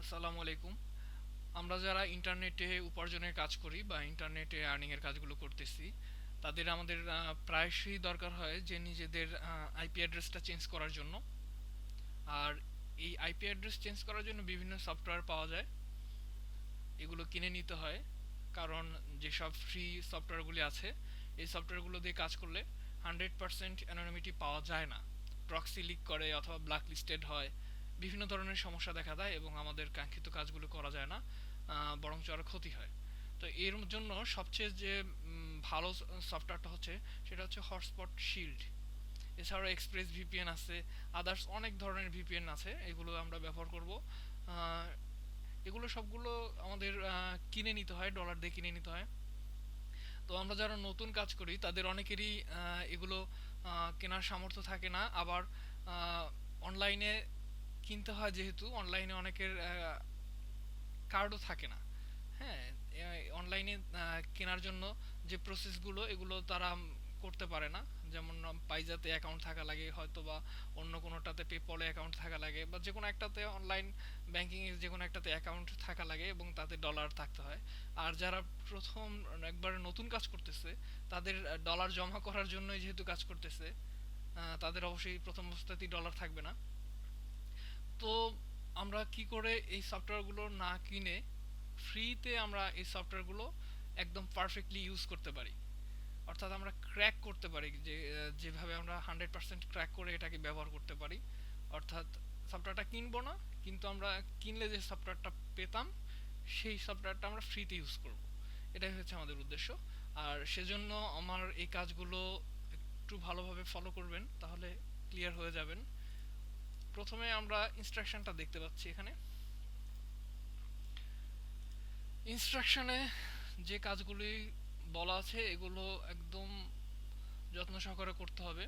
আসসালামু আলাইকুম। আমরা যারা ইন্টারনেটে উপার্জনের কাজ করি বা ইন্টারনেটে আর্নিং এর কাজগুলো করতেছি, তাদের আমাদের প্রায়শই দরকার হয় যে নিজেদের আইপি অ্যাড্রেসটা চেঞ্জ করার জন্য। আর এই আইপি অ্যাড্রেস চেঞ্জ করার জন্য বিভিন্ন সফটওয়্যার পাওয়া যায়, এগুলো কিনে নিতে হয়। কারণ যেসব ফ্রি সফটওয়্যারগুলি আছে, এই সফটওয়্যারগুলো দিয়ে কাজ করলে 100% অ্যানোনিমিটি পাওয়া যায় না। প্রক্সি লিক করে অথবা ব্ল্যাক লিস্টেড হয়, বিভিন্ন ধরনের সমস্যা দেখা দেয় এবং আমাদের কাঙ্ক্ষিত কাজগুলো করা যায় না, বরঞ্চ আরও ক্ষতি হয়। তো এর জন্য সবচেয়ে যে ভালো সফটওয়্যারটা হচ্ছে, সেটা হচ্ছে হটস্পট শিল্ড। এছাড়াও এক্সপ্রেস ভিপিএন আছে, আদার্স অনেক ধরনের ভিপিএন আছে, এগুলো আমরা ব্যবহার করব। এগুলো সবগুলো আমাদের কিনে নিতে হয়, ডলার দিয়ে কিনে নিতে হয়। তো আমরা যারা নতুন কাজ করি তাদের অনেকেরই এগুলো কেনার সামর্থ্য থাকে না। আবার অনলাইনে কিনতে হয়, যেহেতু অনলাইনে অনেকের কার্ডও থাকে না। হ্যাঁ, অনলাইনে কেনার জন্য যে প্রসেসগুলো, এগুলো তারা করতে পারে না। যেমন পাইজাতে অ্যাকাউন্ট থাকা লাগে, হয়তো বা অন্য কোনোটাতে পেপলে অ্যাকাউন্ট থাকা লাগে, বা যে কোনো একটাতে অনলাইন ব্যাংকিংয়ের যে কোনো একটাতে অ্যাকাউন্ট থাকা লাগে এবং তাতে ডলার থাকতে হয়। আর যারা প্রথম একবার নতুন কাজ করতেছে, তাদের ডলার জমা করার জন্যই যেহেতু কাজ করতেছে, তাদের অবশ্যই প্রথম অবস্থাতেই ডলার থাকবে না। তো আমরা কি করে এই সফটওয়্যারগুলো না কিনে ফ্রিতে আমরা এই সফটওয়্যারগুলো একদম পারফেক্টলি ইউজ করতে পারি, অর্থাৎ আমরা ক্র্যাক করতে পারি, যে যেভাবে আমরা 100% ক্র্যাক করে এটাকে ব্যবহার করতে পারি। অর্থাৎ সফটওয়্যারটা কিনবো না, কিন্তু আমরা কিনলে যে সফটওয়্যারটা পেতাম, সেই সফটওয়্যারটা আমরা ফ্রিতে ইউজ করব। এটাই হচ্ছে আমাদের উদ্দেশ্য। আর সেজন্য আমার এই কাজগুলো একটু ভালোভাবে ফলো করবেন, তাহলে ক্লিয়ার হয়ে যাবেন। প্রথমে আমরা ইনস্ট্রাকশনটা দেখতে পাচ্ছি এখানে। ইনস্ট্রাকশনে যে কাজগুলি বলা আছে, এগুলো একদম যত্ন সহকারে করতে হবে।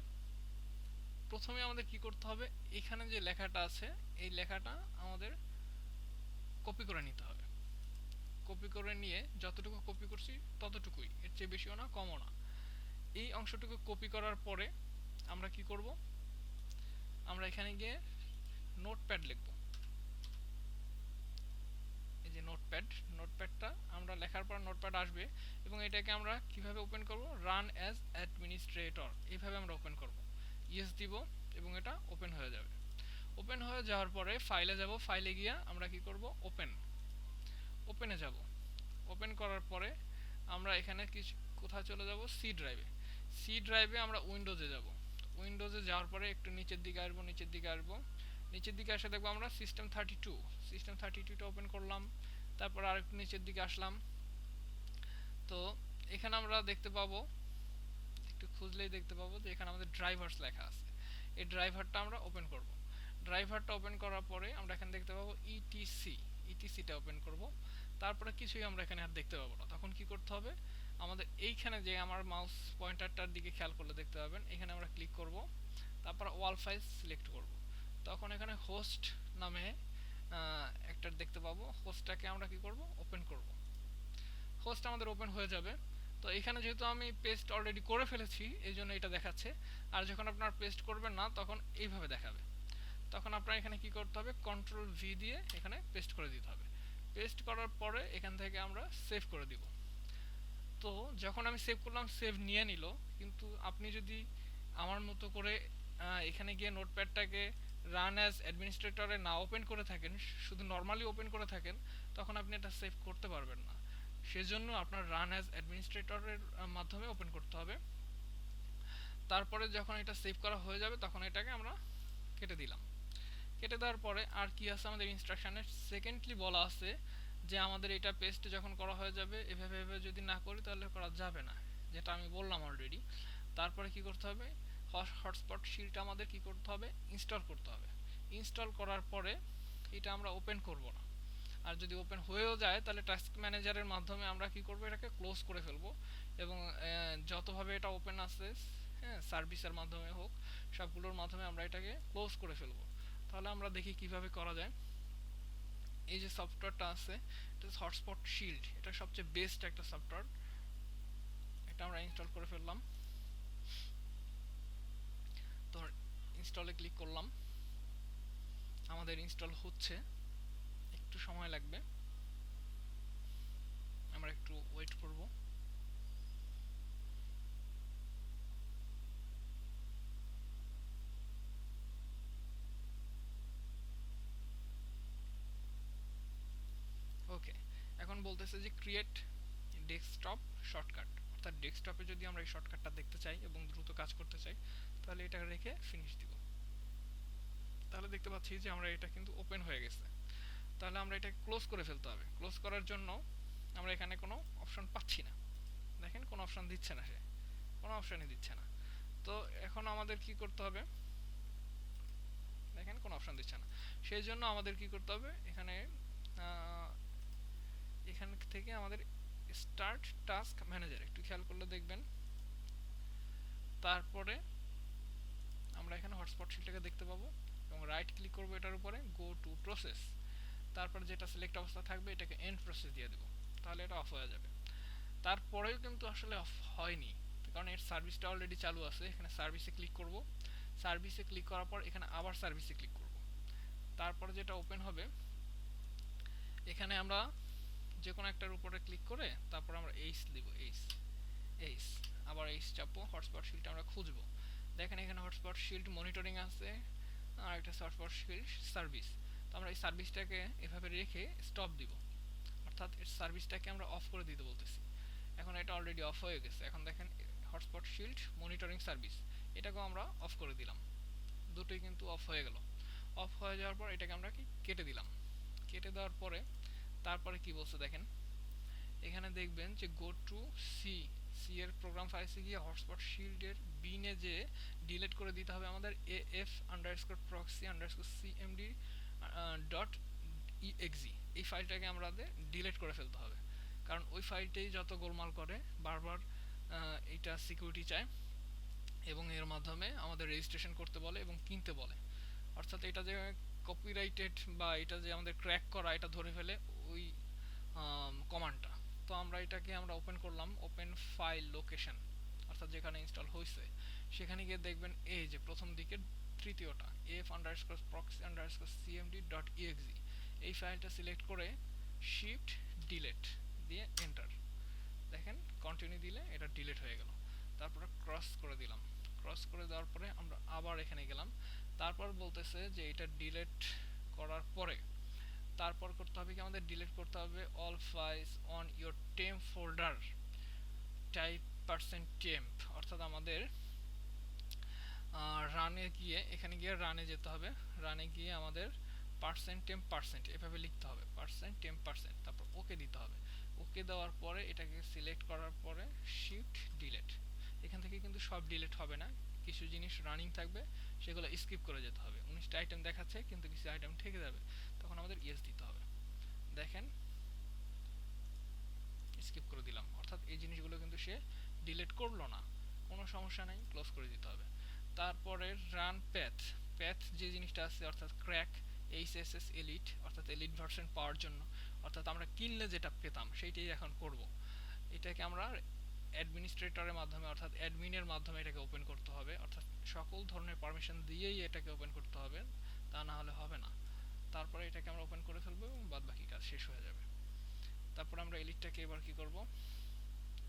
প্রথমে আমাদের কি করতে হবে, এখানে যে লেখাটা আছে, এই লেখাটা আমাদের কপি করে নিতে হবে। কপি করে নিয়ে যতটুকু কপি করছি ততটুকুই, এর চেয়ে বেশিও না কমও না। এই অংশটুকু কপি করার পরে আমরা কি করব, আমরা এখানে গিয়ে নোটপ্যাড লিখব। এই যে নোটপ্যাড, নোটপ্যাডটা আমরা লেখার পর নোটপ্যাড আসবে, এবং এটাকে আমরা কিভাবে ওপেন করব, রান অ্যাজ অ্যাডমিনিস্ট্রেটর, এইভাবে আমরা ওপেন করব। ইয়েস দিব এবং এটা ওপেন হয়ে যাবে। ওপেন হয়ে যাওয়ার পরে ফাইলে যাব, ফাইলে গিয়ে আমরা কি করব, ওপেন, ওপেনে যাব। ওপেন করার পরে আমরা এখানে কিছু কোথায় চলে যাব, সি ড্রাইভে। সি ড্রাইভে আমরা উইন্ডোজে যাব। উইন্ডোজে যাওয়ার পরে একটু নিচের দিকে আসবো, নিচের দিকে আসবো, নিচের দিকে এসে দেখবো আমরা সিস্টেম 32, সিস্টেম 32টা ওপেন করলাম। তারপর আর একটু নিচের দিকে আসলাম। তো এখানে আমরা দেখতে পাবো, একটু খুঁজলেই দেখতে পাবো যে এখানে আমাদের ড্রাইভার্স লেখা আছে। এই ড্রাইভারটা আমরা ওপেন করব। ড্রাইভারটা ওপেন করার পরে আমরা এখানে দেখতে পাবো ইটিসি, ইটিসিটা ওপেন করব। তারপরে কিছুই আমরা এখানে আর দেখতে পাবো না। তখন কি করতে হবে, আমাদের এইখানে যে আমার মাউস পয়েন্টারটার দিকে খেয়াল করলে দেখতে পাবেন, এখানে আমরা ক্লিক করব। তারপর ওয়াল ফাইল সিলেক্ট করব। তখন এখানে হোস্ট নামে একটা দেখতে পাবো, হোস্টটাকে আমরা কি করব, ওপেন করব। হোস্ট আমাদের ওপেন হয়ে যাবে। তো এখানে যেহেতু আমি পেস্ট অলরেডি করে ফেলেছি, এই জন্য এটা দেখাচ্ছে। আর যখন আপনার পেস্ট করবেন না, তখন এইভাবে দেখাবে। তখন আপনার এখানে কি করতে হবে, কন্ট্রোল ভি দিয়ে এখানে পেস্ট করে দিতে হবে। পেস্ট করার পরে এখান থেকে আমরা সেভ করে দিব। তো যখন আমি সেভ করলাম, সেভ নিয়ে নিল। কিন্তু আপনি যদি আমার মতো করে এখানে গিয়ে নোটপ্যাডটাকে রান অ্যাজ অ্যাডমিনিস্ট্রেটরে না ওপেন করে থাকেন, শুধু নর্মালি ওপেন করে থাকেন, তখন আপনি এটা সেভ করতে পারবেন না। সেজন্য আপনার রান অ্যাজ অ্যাডমিনিস্ট্রেটরের মাধ্যমে ওপেন করতে হবে। তারপরে যখন এটা সেভ করা হয়ে যাবে, তখন এটাকে আমরা কেটে দিলাম। কেটে দেওয়ার পরে আর কি আছে, আমাদের ইনস্ট্রাকশনে সেকেন্ডলি বলা আছে যে আমাদের এটা পেস্ট যখন করা হয়ে যাবে, এভাবে এভাবে যদি না করি তাহলে করা যাবে না, যেটা আমি বললাম অলরেডি। তারপরে কি করতে হবে, হটস্পট শিলটা আমাদের কি করতে হবে, ইনস্টল করতে হবে। ইনস্টল করার পরে এটা আমরা ওপেন করব না। আর যদি ওপেন হয়েও যায়, তাহলে টাস্ক ম্যানেজারের মাধ্যমে আমরা কি করব, এটাকে ক্লোজ করে ফেলবো। এবং যতভাবে এটা ওপেন আছে, হ্যাঁ, সার্ভিসের মাধ্যমে হোক, সবগুলোর মাধ্যমে আমরা এটাকে ক্লোজ করে ফেলবো। তাহলে আমরা দেখি কিভাবে করা যায়। এই যে সফটওয়্যারটা আছে, এটা হটস্পট শিল্ড, এটা সবচেয়ে বেস্ট একটা সফটওয়্যার। এটা আমরা ইনস্টল করে ফেললাম। তো ইনস্টলে ক্লিক করলাম, আমাদের ইনস্টল হচ্ছে, একটু সময় লাগবে, আমরা একটু ওয়েট করব। ওকে, এখন বলতেছে যে ক্রিয়েট ডেস্কটপ শর্টকাট, অর্থাৎ ডেস্কটপে যদি আমরা এই শর্টকাটটা দেখতে চাই এবং দ্রুত কাজ করতে চাই, তাহলে এটা রেখে ফিনিশ দিব। তাহলে দেখতে পাচ্ছি যে আমরা এটা কিন্তু ওপেন হয়ে গেছে। তাহলে আমরা এটাকে ক্লোজ করে ফেলতে হবে। ক্লোজ করার জন্য আমরা এখানে কোনো অপশন পাচ্ছি না, দেখেন কোনো অপশন দিচ্ছে না, সে কোনো অপশনই দিচ্ছে না। তো এখন আমাদের কি করতে হবে, দেখেন কোনো অপশন দিচ্ছে না, সেই জন্য আমাদের কি করতে হবে, এখানে এখান থেকে আমাদের স্টার্ট টাস্ক ম্যানেজার একটু খেয়াল করলে দেখবেন। তারপরে আমরা এখানে হটস্পট শিটটাকে দেখতে পাবো এবং রাইট ক্লিক করবো এটার উপরে, গো টু প্রসেস। তারপর যেটা সিলেক্ট অবস্থা থাকবে এটাকে এন্ড প্রসেস দিয়ে দেবো, তাহলে এটা অফ হয়ে যাবে। তারপরেও কিন্তু আসলে অফ হয়নি, কারণ এর সার্ভিসটা অলরেডি চালু আছে। এখানে সার্ভিসে ক্লিক করব, সার্ভিসে ক্লিক করার পর এখানে আবার সার্ভিসে ক্লিক করব। তারপরে যেটা ওপেন হবে, এখানে আমরা যে কোনো একটার উপরে ক্লিক করে তারপর আমরা এইচ দিব, এইচ এইচ আবার এইচ চাপবো, হটস্পট শিল্ডটা আমরা খুঁজবো। দেখেন এখানে হটস্পট শিল্ড মনিটরিং আছে আর একটা হটস্পট শিল্ড সার্ভিস। তো আমরা এই সার্ভিসটাকে এভাবে রেখে স্টপ দিব, অর্থাৎ এর সার্ভিসটাকে আমরা অফ করে দিতে বলতেছি। এখন এটা অলরেডি অফ হয়ে গেছে। এখন দেখেন হটস্পট শিল্ড মনিটরিং সার্ভিস, এটাকেও আমরা অফ করে দিলাম, দুটোই কিন্তু অফ হয়ে গেল। অফ হয়ে যাওয়ার পর এটাকে আমরা কি কেটে দিলাম। কেটে দেওয়ার পরে তারপরে কি বলছে দেখেন, এখানে দেখবেন যে গো টু সি, সি এর প্রোগ্রাম ফাইলসে গিয়ে হটস্পট শিল্ডের বিনে যে ডিলিট করে দিতে হবে আমাদের F underscore proxy underscore CMD dot exe, এই ফাইলটাকে আমাদের ডিলিট করে ফেলতে হবে। কারণ ওই ফাইলটাই যত গোলমাল করে, বারবার এইটা সিকিউরিটি চায় এবং এর মাধ্যমে আমাদের রেজিস্ট্রেশন করতে বলে এবং কিনতে বলে। অর্থাৎ এটা যে কপিরাইটেড বা এটা যে আমাদের ক্র্যাক করা, এটা ধরে ফেলে ওই কমান্ডটা। তো আমরা এটাকে আমরা ওপেন করলাম, ওপেন ফাইল লোকেশন, অর্থাৎ যেখানে ইনস্টল হয়েছে সেখানে গিয়ে দেখবেন এই যে প্রথম দিকের তৃতীয়টা F underscore proxy underscore CMD dot exe, এই ফাইলটা সিলেক্ট করে শিফট ডিলেট দিয়ে এন্টার, দেখেন কন্টিনিউ দিলে এটা ডিলিট হয়ে গেল। তারপরে ক্রস করে দিলাম, ক্রস করে দেওয়ার পরে আমরা আবার এখানে গেলাম। তারপর বলতেছে যে এটা ডিলিট করার পরে তারপর করতে হবে কি, আমাদের ডিলিট করতে হবে all files on your temp folder type percent temp, অর্থাৎ আমাদের রানে গিয়ে, এখানে গিয়ে রানে যেতে হবে, রানে গিয়ে আমাদের পার্সেন্ট টেম্প পার্সেন্ট এভাবে লিখতে হবে, পার্সেন্ট টেম্প পার্সেন্ট, তারপর ওকে দিতে হবে। ওকে দেওয়ার পরে এটাকে সিলেক্ট করার পরে শিফট ডিলিট, এখান থেকে কিন্তু সব ডিলিট হবে না, কিছু জিনিস রানিং থাকবে, সেগুলো স্কিপ করে যেতে হবে। 19টা আইটেম দেখাচ্ছে কিন্তু কিছু আইটেম থেকে যাবে, তখন আমাদের ইয়েস দিতে হবে। দেখেন স্কিপ করে দিলাম, অর্থাৎ এই জিনিসগুলো কিন্তু সে ডিলিট করলো না, কোনো সমস্যা নাই, ক্লোজ করে দিতে হবে। তারপরে রান প্যাথ, প্যাথ যে জিনিসটা আছে অর্থাৎ ক্র্যাক এইচএসএস এলিট, অর্থাৎ এলিট ভার্সন পাওয়ার জন্য, অর্থাৎ আমরা কিনলে যেটা পেতাম সেইটাই এখন করব। এটাকে আমরা অ্যাডমিনিস্ট্রেটরের মাধ্যমে অর্থাৎ অ্যাডমিনের মাধ্যমে এটাকে ওপেন করতে হবে, অর্থাৎ সকল ধরনের পারমিশন দিয়েই এটাকে ওপেন করতে হবে, তা না হলে হবে না। তারপরে এটাকে আমরা ওপেন করে ফেলবো এবং বাদ বাকি কাজ শেষ হয়ে যাবে। তারপর আমরা এলিটটাকে এবার কি করব,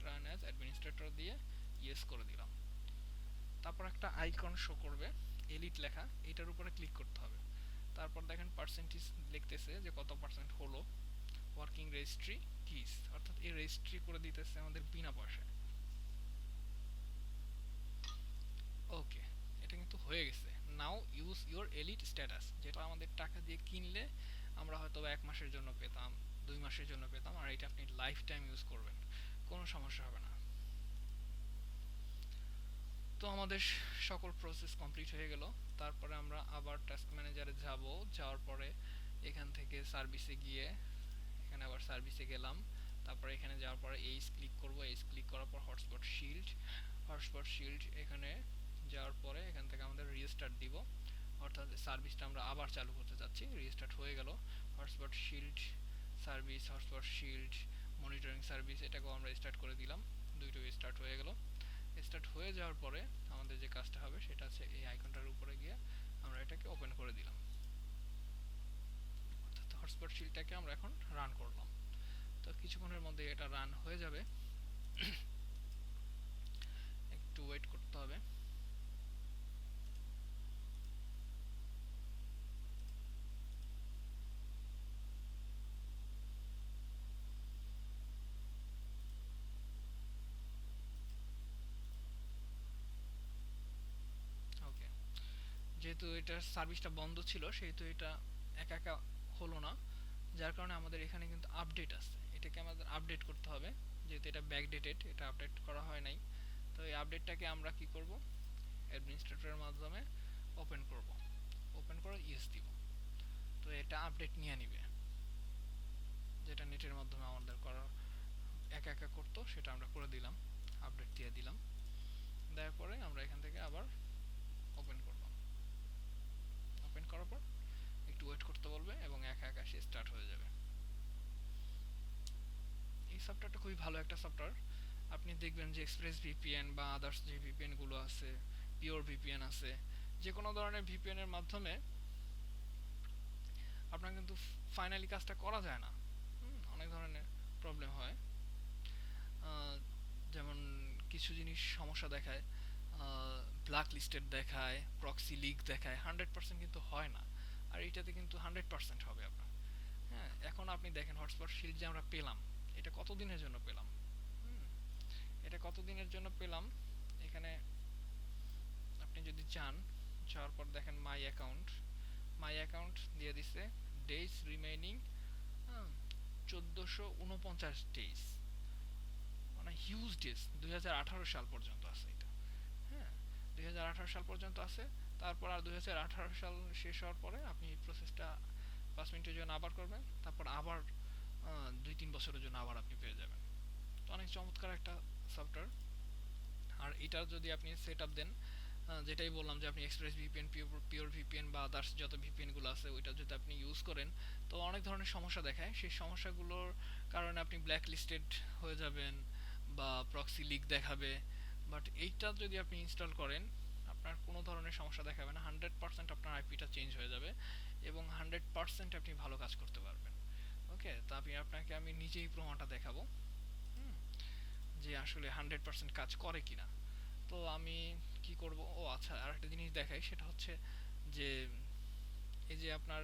রান অ্যাজ অ্যাডমিনিস্ট্রেটর দিয়ে ইয়েস করে দিলাম। তারপর একটা আইকন শো করবে এলিট লেখা, এটার উপরে ক্লিক করতে হবে। তারপর দেখেন পার্সেন্টেজ লিখতেছে যে কত পার্সেন্ট হলো, ওয়ার্কিং রেজিস্ট্রি কিস, অর্থাৎ এই রেজিস্ট্রি করে দিতেছে আমাদের বিনা পয়সায়। ওকে, এটা কিন্তু হয়ে গেছে। নাও ইউজ ইউর এলিট স্ট্যাটাস, যেটা আমাদের টাকা দিয়ে কিনলে আমরা হয়তো 1 মাসের জন্য পেতাম, 2 মাসের জন্য পেতাম, আর এটা আপনি লাইফ টাইম ইউজ করবেন, কোনো সমস্যা হবে না। তো আমাদের সকল প্রসেস কমপ্লিট হয়ে গেল। তারপরে আমরা আবার টাস্ক ম্যানেজারে যাব, যাওয়ার পরে এখান থেকে সার্ভিসে গিয়ে এখানে আবার সার্ভিসে গেলাম। তারপরে এখানে যাওয়ার পরে এইচ ক্লিক করব, এইচ ক্লিক করার পর হটস্পট শিল্ড, হটস্পট শিল্ড এখানে যাওয়ার পরে এখান থেকে আমাদের রিস্টার্ট দিব, অর্থাৎ সার্ভিসটা আমরা আবার চালু করতে চাচ্ছি। রিস্টার্ট হয়ে গেল, hotspot shield service, hotspot shield monitoring service, এটাকেও আমরা স্টার্ট করে দিলাম, দুইটো স্টার্ট হয়ে গেল। স্টার্ট হয়ে যাওয়ার পরে আমাদের যে কাজটা হবে সেটা হচ্ছে এই আইকনটার উপরে গিয়ে আমরা এটাকে ওপেন করে দিলাম, অর্থাৎ হটস্পট হটস্পট শিল্ডটাকে আমরা এখন রান করলাম। তো কিছুক্ষণের মধ্যে এটা রান হয়ে যাবে, একটু ওয়েট করতে হবে। ওকে, যেহেতু এটার সার্ভিসটা বন্ধ ছিল সেহেতু এটা একা একা হলো না, যার কারণে আমাদের এখানে কিন্তু আপডেট আছে, এটাকে আমাদের আপডেট করতে হবে। যেহেতু এটা ব্যাকডেটেড, এটা আপডেট করা হয় নাই, তো এই আপডেটটাকে আমরা কি করব, অ্যাডমিনিস্ট্রেটরের মাধ্যমে ওপেন করব। ওপেন করে ইয়েস দিব, তো এটা আপডেট নিয়ে নিবে, যেটা নেটের মাধ্যমে আমাদের করা একা একা করতো সেটা আমরা করে দিলাম, আপডেট দিয়ে দিলাম। দেওয়ার পরে আমরা এখান থেকে আবার ওপেন করলাম। ওপেন করার পর একটু ওয়েট করতে বলবে এবং একা একা সে স্টার্ট হয়ে যাবে। এই সফটওয়্যারটা খুবই ভালো একটা সফটওয়্যার। আপনি দেখবেন যে এক্সপ্রেস ভিপিএন বা আদার্স যে ভিপিএন গুলো আছে, পিওর ভিপিএন আছে, যে কোনো ধরনের ভিপিএন এর মাধ্যমে আপনার কিন্তু ফাইনালি কাজটা করা যায় না। অনেক ধরনের প্রবলেম হয়, যেমন কিছু জিনিস সমস্যা দেখায়, ব্ল্যাক লিস্টেড দেখায়, প্রক্সি লিক দেখায়, 100% কিন্তু হয় না। আর এইটাতে কিন্তু 100% হবে আপনার। হ্যাঁ, এখন আপনি দেখেন হটস্পট শিল্ড যে আমরা পেলাম, এটা কতদিনের জন্য পেলাম? এটা কতদিনের জন্য পেলাম? এখানে আপনি যদি চান, যাওয়ার পর দেখেন মাই অ্যাকাউন্ট দিয়ে দিছে ডেজ রিমেইনিং 1449 ডেজ, মানে হিউজ ডেজ। 2018 সাল পর্যন্ত আছে এটা। হ্যাঁ, 2018 সাল পর্যন্ত আছে। তারপর আর 2018 সাল শেষ হওয়ার পরে আপনি এই প্রসেসটা 5 মিনিটের জন্য আবার করবেন, তারপর আবার 2-3 বছরের জন্য আবার আপনি পেয়ে যাবেন। তো অনেক চমৎকার একটা সফটওয়্যার। আর এটার যদি আপনি সেট আপ দেন, যেটাই বললাম যে আপনি এক্সপ্রেস ভিপিএন, পিওর ভিপিএন বা আদার্স যত ভিপিএন গুলো আছে ওইটা যদি আপনি ইউজ করেন, তো অনেক ধরনের সমস্যা দেখায়। সেই সমস্যাগুলোর কারণে আপনি ব্ল্যাক লিস্টেড হয়ে যাবেন বা প্রক্সি লিক দেখাবে। বাট এইটা যদি আপনি ইনস্টল করেন, আপনার কোনো ধরনের সমস্যা দেখাবে না, 100% আপনার আইপিটা চেঞ্জ হয়ে যাবে এবং 100% আপনি ভালো কাজ করতে পারবেন। ওকে, তো আপনাকে আমি নিজেই প্রমাণটা দেখাবো যে আসলে 100% কাজ করে কিনা। তো আমি কি করব, ও আচ্ছা, আর একটা জিনিস দেখাই, সেটা হচ্ছে যে এই যে আপনার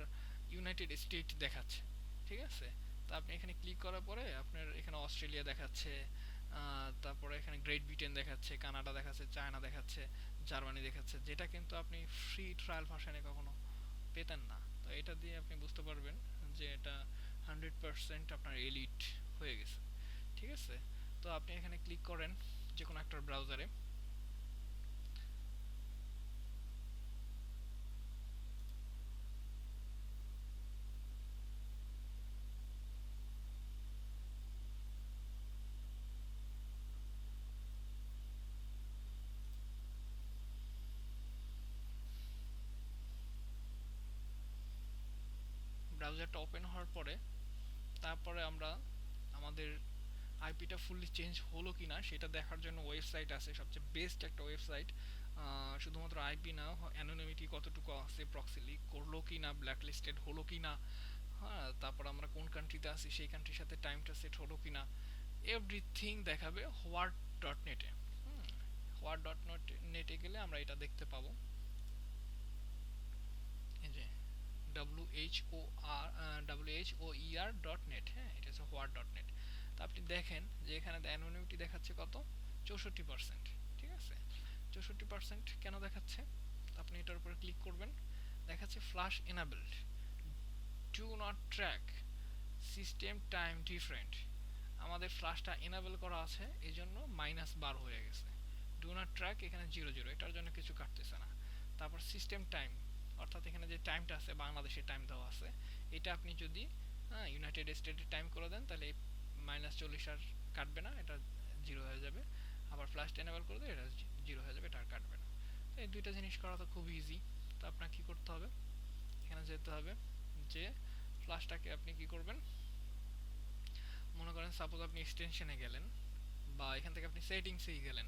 ইউনাইটেড স্টেট দেখাচ্ছে, ঠিক আছে? তো আপনি এখানে ক্লিক করার পরে আপনার এখানে অস্ট্রেলিয়া দেখাচ্ছে, তারপরে এখানে গ্রেট ব্রিটেন দেখাচ্ছে, কানাডা দেখাচ্ছে, চায়না দেখাচ্ছে, জার্মানি দেখাচ্ছে, যেটা কিন্তু আপনি ফ্রি ট্রায়াল ভার্সনে কখনো পেতেন না। তো এটা দিয়ে আপনি বুঝতে পারবেন যে এটা 100% আপনার এলিট হয়ে গেছে, ঠিক আছে? তো আপনি এখানে ক্লিক করেন যে কোনো একটা ব্রাউজারে, ব্রাউজারটা ওপেন হওয়ার পরে তারপরে আমরা আমাদের আইপিটা ফুললি চেঞ্জ হলো কিনা সেটা দেখার জন্য ওয়েবসাইট আছে, সবচেয়ে বেস্ট একটা ওয়েবসাইট। শুধুমাত্র আইপি না, অ্যানোনিমিটি কতটুকু আছে, প্রক্সি লিক করলো কি না, ব্ল্যাক লিস্টেড হলো কি না, হ্যাঁ, তারপর আমরা কোন কান্ট্রিতে আছি সেই কান্ট্রির সাথে টাইমটা সেট হলো কি না, এভরিথিং দেখাবে হোয়াট ডট নেটে। হোয়াট ডট নেটে গেলে আমরা এটা দেখতে পাবো, এই যে WHOER.net, হ্যাঁ, এটা হচ্ছে হোয়াট ডট নেট। তো আপনি দেখেন যে এখানে অ্যানোনিমিটি দেখাচ্ছে কত, 64%, ঠিক আছে? 64% কেন দেখাচ্ছে? আপনি এটার উপরে ক্লিক করবেন, দেখাচ্ছে flash enabled, do not track, system time different. আমাদের ফ্লাশটা এনাবেল করা আছে, এই জন্য -12 হয়ে গেছে। ডু নট ট্র্যাক এখানে 00, এটার জন্য কিছু কাটতেছে না। তারপর সিস্টেম টাইম, অর্থাৎ এখানে যে টাইমটা আছে বাংলাদেশের টাইম দেওয়া আছে, এটা আপনি যদি ইউনাইটেড স্টেটের টাইম করে দেন তাহলে -40 আর কাটবে না, এটা 0 হয়ে যাবে। আবার ফ্লাশ এনেবল করে দিলে এটা 0 হয়ে যাবে, এটা আর কাটবে না। তো এই দুইটা জিনিস করা তো খুব ইজি। তো আপনার কি করতে হবে, এখানে যেতে হবে, যে ফ্লাশটাকে আপনি কি করবেন, মনে করেন সাপোজ আপনি এক্সটেনশনে গেলেন বা এখান থেকে আপনি সেটিংসেই গেলেন,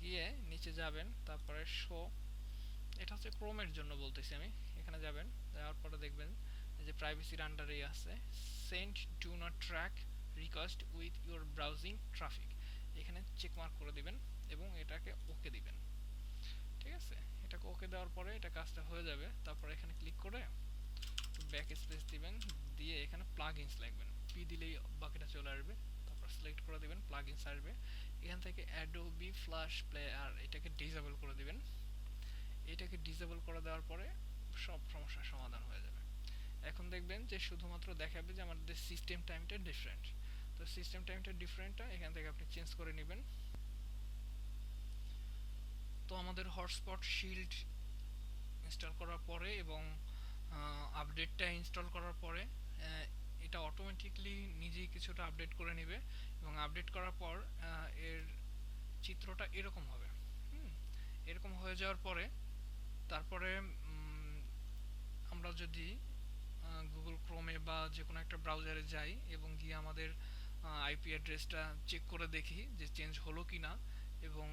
গিয়ে নিচে যাবেন, তারপরে শো, এটা হচ্ছে ক্রোমের জন্য বলতেছি আমি, এখানে যাবেন, যাওয়ার পরে দেখবেন এই যে প্রাইভেসির আন্ডারেই আছে, send do not track request with your browsing traffic, এখানে চেক মার্ক করে দিবেন এবং এটাকে ওকে দিবেন। ঠিক আছে, এটাকে ওকে দেওয়ার পরে এটা কাজটা হয়ে যাবে। তারপর এখানে ক্লিক করে ব্যাক স্পেস দিবেন, দিয়ে এখানে প্লাগইনস লিখবেন, পি দিলেই বাকিটা চলে আসবে। তারপর সিলেক্ট করে দিবেন, প্লাগইনস আসবে। এখান থেকে অ্যাডোবি ফ্ল্যাশ প্লেয়ার এটাকে ডিসেবল করে দিবেন। এটাকে ডিসেবল করে দেওয়ার পরে সব সমস্যার সমাধান হয়ে যাবে। এখন দেখবেন যে শুধুমাত্র দেখাবে যে আমাদের সিস্টেম টাইমটা ডিফারেন্ট। তো সিস্টেম টাইমটা ডিফারেন্টটা এখান থেকে আপনি চেঞ্জ করে নেবেন। তো আমাদের হটস্পট শিল্ড ইনস্টল করার পরে এবং আপডেটটা ইনস্টল করার পরে এটা অটোমেটিকলি নিজেই কিছুটা আপডেট করে নেবে এবং আপডেট করার পর এর চিত্রটা এরকম হবে। এরকম হয়ে যাওয়ার পরে তারপরে আমরা যদি গুগল ক্রোমে বা যে কোনো একটা ব্রাউজারে যাই এবং গিয়ে আমাদের আইপি অ্যাড্রেসটা চেক করে দেখি যে চেঞ্জ হলো কি না এবং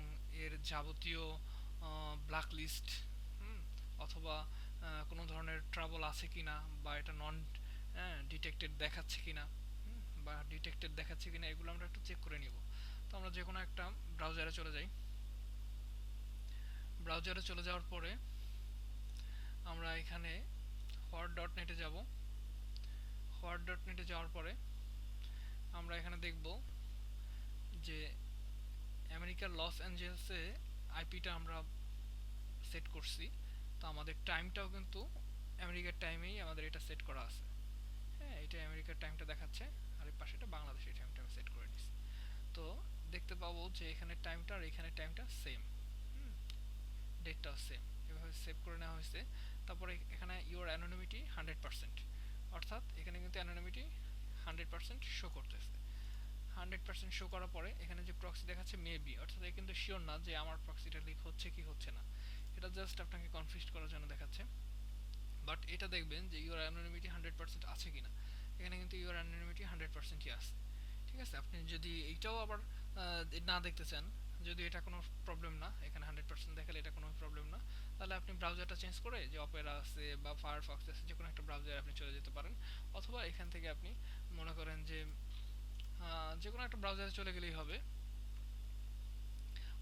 এর যাবতীয় ব্ল্যাক লিস্ট অথবা কোনো ধরনের ট্রাবল আছে কি না, বা এটা নন ডিটেক্টেড দেখাচ্ছে কি না, বা ডিটেক্টেড দেখাচ্ছে কি না, এগুলো আমরা একটু চেক করে নিব। তো আমরা যে কোনো একটা ব্রাউজারে চলে যাই। ব্রাউজারে চলে যাওয়ার পরে আমরা এখানে হোয়াট ডট নেটে যাব। হোয়াট ডট নেটে যাওয়ার পরে আমরা এখানে দেখব যে আমেরিকার লস অ্যাঞ্জেলসে আইপিটা আমরা সেট করছি। তো আমাদের টাইমটাও কিন্তু আমেরিকার টাইমেই আমাদের এটা সেট করা আছে। হ্যাঁ, এটা আমেরিকার টাইমটা দেখাচ্ছে, আর এই পাশেটা বাংলাদেশের টাইমটা আমি সেট করে নিছি। তো দেখতে পাবো যে এখানে টাইমটা আর এখানে টাইমটা সেম, ডেটটাও সেম, এভাবে সেভ করে নেওয়া হয়েছে। তারপরে এখানে ইউর অ্যানোনিমিটি 100%, অর্থাৎ এখানে কিন্তু অ্যানোনিমিটি 100% শো করতেছে। 100% শো করার পরে এখানে যে প্রক্সি দেখাচ্ছে মেবি, অর্থাৎ এটা কিন্তু শিওর না যে আমার প্রক্সিটা লিক হচ্ছে কি হচ্ছে না, এটা জাস্ট আপনাকে কনফিউজ করার জন্য দেখাচ্ছে। বাট এটা দেখবেন যে ইউর অ্যানোনিমিটি 100% আছে কিনা, এখানে কিন্তু ইউর অ্যানোনিমিটি 100%ই আছে। ঠিক আছে, আপনি যদি এইটাও আবার না দেখতে চান, যদি এটা কোনো প্রবলেম না, এখানে 100% দেখালে এটা কোনো প্রবলেম না, তাহলে আপনি ব্রাউজারটা চেঞ্জ করে যে অপেরা আছে বা ফায়ারফক্স আছে যে কোনো একটা ব্রাউজারে আপনি চলে যেতে পারেন। অথবা এখান থেকে আপনি মনে করেন যে যে কোনো একটা ব্রাউজারে চলে গেলেই হবে,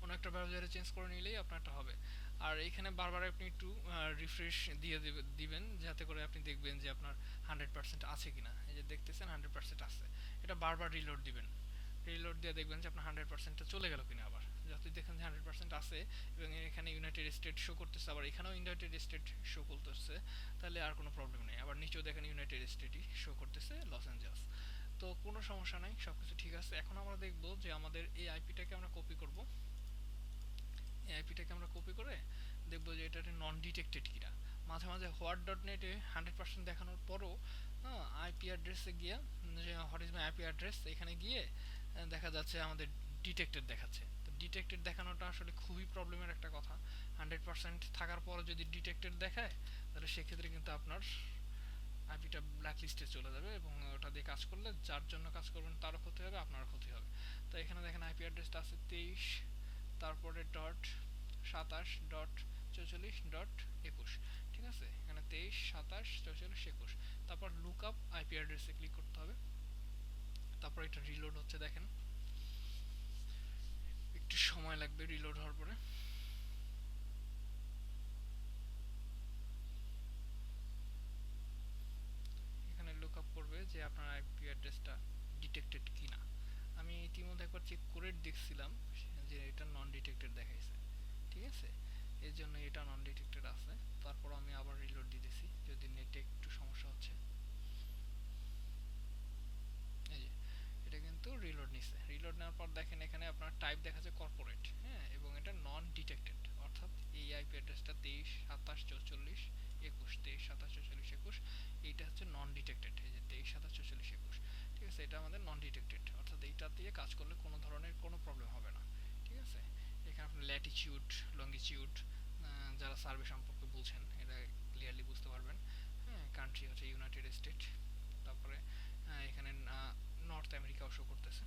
অন্য একটা ব্রাউজারে চেঞ্জ করে নিলেই আপনারটা হবে। আর এখানে বারবার আপনি একটু রিফ্রেশ দিয়ে দিবেন যাতে করে আপনি দেখবেন যে আপনার 100% আছে কিনা। এই যে দেখতেছেন 100% আছে, এটা বারবার রিলোড দিবেন। রিলোড দিয়ে দেখবেন যে আপনার 100%টা চলে গেল কিনা। আবার যতই দেখেন যে 100% আছে এবং এখানে ইউনাইটেড স্টেট শো করতেছে, আবার এখানেও ইউনাইটেড স্টেট শো করতেছে, তাহলে আর কোনো প্রবলেম নেই। আবার নিচেও দেখেন ইউনাইটেড স্টেটই শো করতেছে, লস অ্যাঞ্জেলস। তো কোনো সমস্যা নাই, সব কিছু ঠিক আছে। এখন আমরা দেখব যে আমাদের এই আইপিটাকে আমরা কপি করব। এই আইপিটাকে আমরা কপি করে দেখবো যে এটা নন ডিটেক্টেড কিনা। মাঝে মাঝে হোয়াট ডট নেটে 100% দেখানোর পরও আইপি অ্যাড্রেসে গিয়ে, যে what is my IP address, এখানে গিয়ে দেখা যাচ্ছে আমাদের ডিটেক্টেড দেখাচ্ছে। তো ডিটেক্টেড দেখানোটা আসলে খুবই প্রবলেমের একটা কথা। 100% থাকার পরও যদি ডিটেক্টেড দেখায়, তাহলে সেক্ষেত্রে কিন্তু আপনার আইপিটা ব্ল্যাক লিস্টে চলে যাবে এবং ওটা দিয়ে কাজ করলে যার জন্য কাজ করবেন তারও ক্ষতি হবে, আপনারও ক্ষতি হবে। তো এখানে দেখেন আইপি অ্যাড্রেসটা আছে 23, তারপরে ডট 27.44.21। ঠিক আছে, এখানে 23, 27, 44, 21। তারপর লুক আপ আইপি অ্যাড্রেসে ক্লিক করতে হবে। তারপর এটা রিলোড হচ্ছে, দেখেন একটু সময় লাগবে রিলোড হওয়ার পরে। এখানে লুক আপ করবে যে আপনার আইপি অ্যাড্রেসটা ডিটেক্টেড কিনা। আমি ইতিমধ্যে একবার চেক করে দেখছিলাম যে এটা নন ডিটেক্টেড দেখাইছে। ঠিক আছে, এর জন্য এটা নন ডিটেক্টেড আছে। তারপর আমি আবার রিলোড দিতেছি যদি নেটে একটু সমস্যা হচ্ছে। এই যে এটা কিন্তু রিলোড নিছে। রিলোড নেওয়ার পর দেখেন এখানে আপনার টাইপ দেখাচ্ছে কর্পোরেট, হ্যাঁ, এবং এটা নন ডিটেক্টেড, অর্থাৎ এই আইপি অ্যাড্রেসটা 23, 27, 44, 21, 23, 27, 44, 21, এইটা হচ্ছে নন ডিটেক্টেড। এই যে 23, 27, 44, 21, ঠিক আছে, এটা আমাদের নন ডিটেক্টেড, অর্থাৎ এইটা দিয়ে কাজ করলে কোনো ধরনের কোনো প্রবলেম হবে না। ঠিক আছে, এখানে আপনি ল্যাটিচিউড, লঙ্গিচিউড, যারা সার্ভে সম্পর্কে বুঝেন এটা ক্লিয়ারলি বুঝতে পারবেন। হ্যাঁ, কান্ট্রি হচ্ছে ইউনাইটেড স্টেট। তারপরে এখানে নর্থ আমেরিকাও শো করতেছে।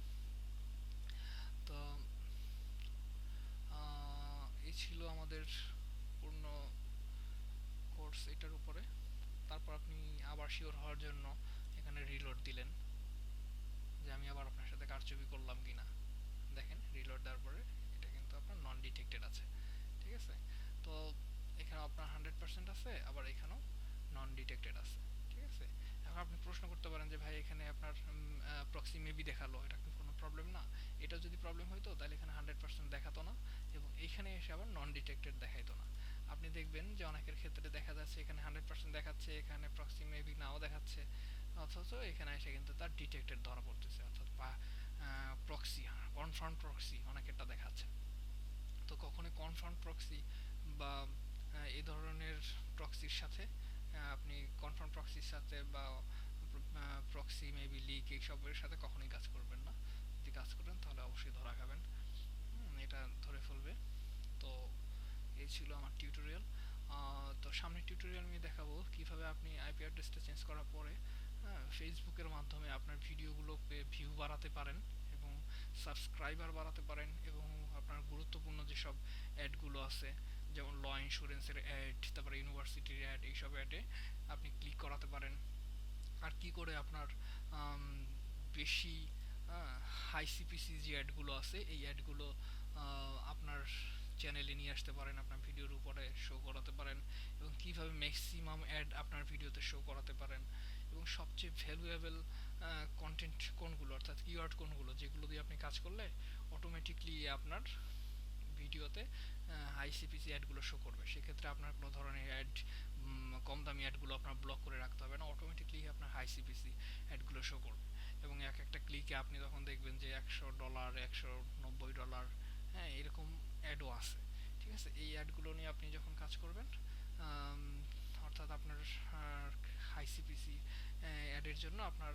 তো এই ছিল আমাদের পূর্ণ কোর্স এটার উপরে। তারপর আপনি আবার শিওর হওয়ার করার জন্য এখানে রিলোড দিলেন, যে আমি আবার আপনার সাথে কারচুপি করলাম কিনা। দেখেন রিলোড দেওয়ার পরে এটা কিন্তু আপনার নন ডিটেক্টেড আছে, ঠিক আছে। তো এখানে আপনার 100% আছে, আবার এখানেও নন ডিটেক্টেড আছে, ঠিক আছে। এখন আপনি প্রশ্ন করতে পারেন যে ভাই এখানে আপনার প্রক্সি মেবি দেখালো, এটা কি কোনো প্রবলেম না? এটা যদি প্রবলেম হইতো তাহলে এখানে 100% দেখাতো না, এবং এইখানে এসে আবার নন ডিটেক্টেড দেখাইতো না। আপনি দেখবেন যে অনেকের ক্ষেত্রে দেখা যাচ্ছে এখানে 100% দেখাচ্ছে, এখানে প্রক্সি মেবি নাও দেখাচ্ছে, অথচ এখানে এসে কিন্তু তার ডিটেক্টেড ধরা পড়তেছে, অর্থাৎ প্রক্সি, কনফার্ম প্রক্সি অনেকেরটা দেখাচ্ছে। তো কখনোই কনফার্ম প্রক্সি বা এই ধরনের প্রক্সির সাথে আপনি কনফার্ম প্রক্সির সাথে বা প্রক্সি মেবি লিক এইসবের সাথে কখনোই কাজ করবেন না। যদি কাজ করেন তাহলে অবশ্যই ধরা খাবেন, এটা ধরে ফেলবে। তো এই ছিল আমার টিউটোরিয়াল। তো সামনের টিউটোরিয়াল আমি দেখাবো কিভাবে আপনি আইপি অ্যাড্রেসটা চেঞ্জ করার পরে ফেসবুকের মাধ্যমে আপনার ভিডিওগুলোকে ভিউ বাড়াতে পারেন এবং সাবস্ক্রাইবার বাড়াতে পারেন, এবং আপনার গুরুত্বপূর্ণ যেসব অ্যাডগুলো আছে, যেমন ল ইন্স্যুরেন্সের অ্যাড, তারপরে ইউনিভার্সিটির অ্যাড, এইসব অ্যাডে আপনি ক্লিক করাতে পারেন। আর কি করে আপনার আম, বেশি হাই সিপিসি যে অ্যাডগুলো আছে এই অ্যাডগুলো আপনার চ্যানেলে নিয়ে আসতে পারেন, আপনার ভিডিওর উপরে শো করাতে পারেন, এবং কিভাবে ম্যাক্সিমাম অ্যাড আপনার ভিডিওতে শো করাতে পারেন, এবং সবচেয়ে ভ্যালুয়েবল কন্টেন্ট কোনগুলো, অর্থাৎ কিওয়ার্ড কোনগুলো, যেগুলো দিয়ে আপনি কাজ করলে অটোমেটিকলি আপনার ভিডিওতে হাই সিপিসি অ্যাডগুলো শো করবে। সেক্ষেত্রে আপনার কোনো ধরনের অ্যাড, কম দামি অ্যাডগুলো আপনার ব্লক করে রাখতে হবে না, অটোমেটিকলি আপনার হাই সিপিসি অ্যাডগুলো শো করবে। এবং এক একটা ক্লিকে আপনি তখন দেখবেন যে $100, $190, হ্যাঁ এরকম অ্যাডও আছে, ঠিক আছে। এই অ্যাডগুলো নিয়ে আপনি যখন কাজ করবেন, অর্থাৎ আপনার হাই সিপিসি অ্যাডের জন্য আপনার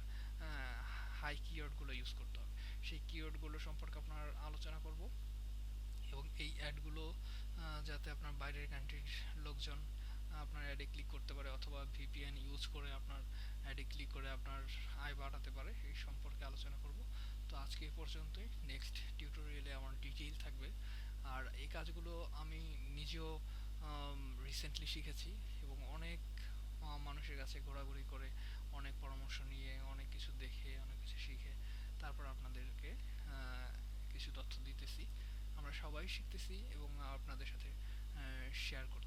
হাই কিওয়ার্ডগুলো ইউজ করতে হবে। সেই কিওয়ার্ডগুলো সম্পর্কে আপনার আলোচনা করব, এবং এই অ্যাডগুলো যাতে আপনার বাইরের কান্ট্রির লোকজন আপনার অ্যাডে ক্লিক করতে পারে, অথবা ভিপিএন ইউজ করে আপনার অ্যাডে ক্লিক করে আপনার আয় বাড়াতে পারে, এই সম্পর্কে আলোচনা করব। তো আজকে এই পর্যন্তই, নেক্সট টিউটোরিয়ালে আমার ডিটেইল থাকবে। আর এই কাজগুলো আমি নিজেও রিসেন্টলি শিখেছি, এবং অনেক মানুষের কাছে ঘোরাঘুরি করে, অনেক পরামর্শ নিয়ে, অনেক কিছু দেখে, অনেক কিছু শিখে তারপর আপনাদেরকে কিছু তথ্য দিতেছি। আমরা সবাই শিখতেছি এবং আপনাদের সাথে শেয়ার করতেছি।